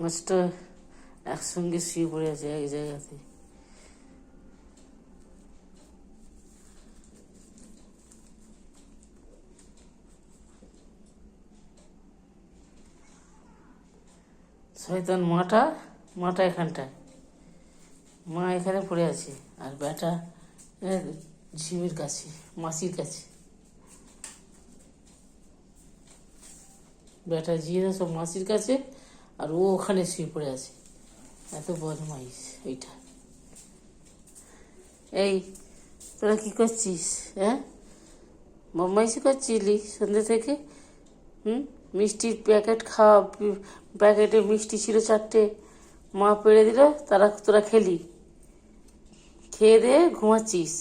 মাছটা একসঙ্গে শুয়ে পড়ে আছে এক জায়গাতে। শয়তান মাটা এখানটায়, মা এখানে পড়ে আছে, আর বেটা ঝিমের কাছে, মাসির কাছে। বেটা ঝিয়ে সব মাসির কাছে, আর ও ওখানে শুয়ে পড়ে আছে। এত বদমাইশ ওইটা। এই তোরা কি করছিস? হ্যাঁ, বদমাইশি করছিলি সন্ধ্যে থেকে? মিষ্টির প্যাকেট খাওয়া, প্যাকেটে মিষ্টি ছিল 4টে, মা পেড়ে দিল, তোরা খেলি, খেয়ে দিয়ে ঘুমাচ্ছিস।